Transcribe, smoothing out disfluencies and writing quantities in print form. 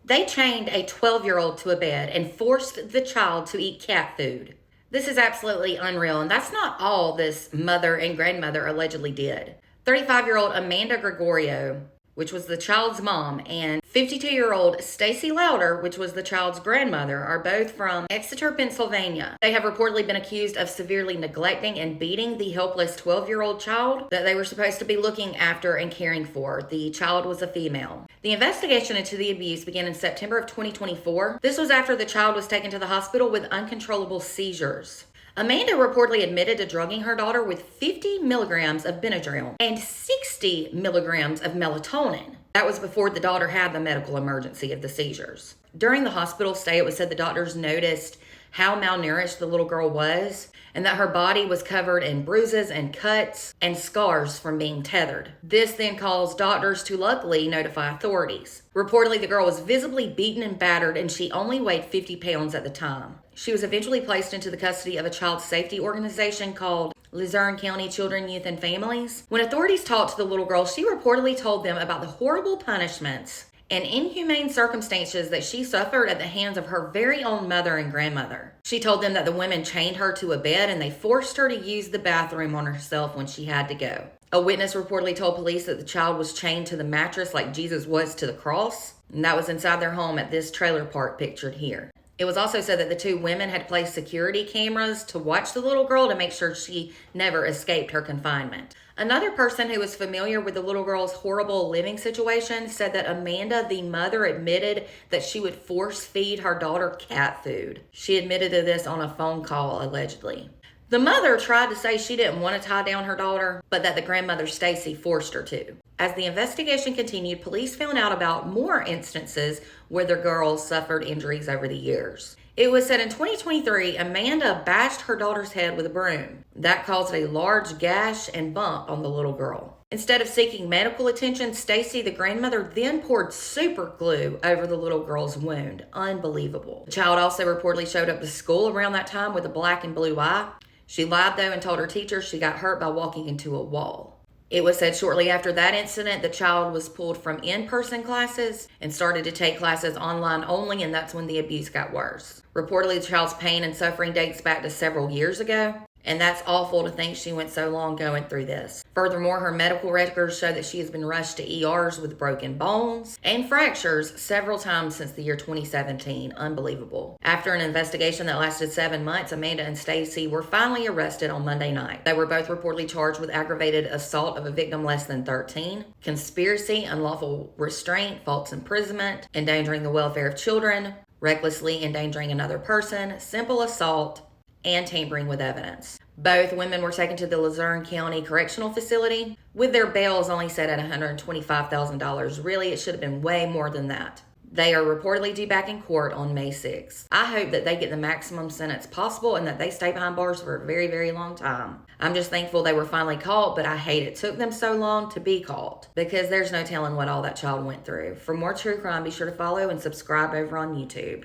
They chained a 12-year-old to a bed and forced the child to eat cat food. This is absolutely unreal, and that's not all this mother and grandmother allegedly did. 35-year-old Amanda Gregorio, which was the child's mom, and 52-year-old Stacy Louder, which was the child's grandmother, are both from Exeter, Pennsylvania. They have reportedly been accused of severely neglecting and beating the helpless 12-year-old child that they were supposed to be looking after and caring for. The child was a female. The investigation into the abuse began in September of 2024. This was after the child was taken to the hospital with uncontrollable seizures. Amanda reportedly admitted to drugging her daughter with 50 milligrams of Benadryl and 60 milligrams of melatonin. That was before the daughter had the medical emergency of the seizures. During the hospital stay, it was said the doctors noticed how malnourished the little girl was and that her body was covered in bruises and cuts and scars from being tethered. This then caused doctors to luckily notify authorities. Reportedly, the girl was visibly beaten and battered, and she only weighed 50 pounds at the time. She was eventually placed into the custody of a child safety organization called Luzerne County Children, Youth, and Families. When authorities talked to the little girl, she reportedly told them about the horrible punishments and inhumane circumstances that she suffered at the hands of her very own mother and grandmother. She told them that the women chained her to a bed and they forced her to use the bathroom on herself when she had to go. A witness reportedly told police that the child was chained to the mattress like Jesus was to the cross, and that was inside their home at this trailer park pictured here. It was also said that the two women had placed security cameras to watch the little girl to make sure she never escaped her confinement. Another person who was familiar with the little girl's horrible living situation said that Amanda, the mother, admitted that she would force feed her daughter cat food. She admitted to this on a phone call, allegedly. The mother tried to say she didn't want to tie down her daughter, but that the grandmother, Stacy, forced her to. As the investigation continued, police found out about more instances where the girls suffered injuries over the years. It was said in 2023, Amanda bashed her daughter's head with a broom. That caused a large gash and bump on the little girl. Instead of seeking medical attention, Stacy, the grandmother, then poured super glue over the little girl's wound. Unbelievable. The child also reportedly showed up to school around that time with a black and blue eye. She lied, though, and told her teacher she got hurt by walking into a wall. It was said shortly after that incident, the child was pulled from in-person classes and started to take classes online only, and that's when the abuse got worse. Reportedly, the child's pain and suffering dates back to several years ago, and that's awful to think she went so long going through this. Furthermore, her medical records show that she has been rushed to ERs with broken bones and fractures several times since the year 2017. Unbelievable. After an investigation that lasted 7 months, Amanda and Stacy were finally arrested on Monday night. They were both reportedly charged with aggravated assault of a victim less than 13, conspiracy, unlawful restraint, false imprisonment, endangering the welfare of children, recklessly endangering another person, simple assault, and tampering with evidence. Both women were taken to the Luzerne County Correctional Facility with their bails only set at $125,000. Really, it should have been way more than that. They are reportedly due back in court on May 6th. I hope that they get the maximum sentence possible and that they stay behind bars for a very, very long time. I'm just thankful they were finally caught, but I hate it took them so long to be caught because there's no telling what all that child went through. For more true crime, be sure to follow and subscribe over on YouTube.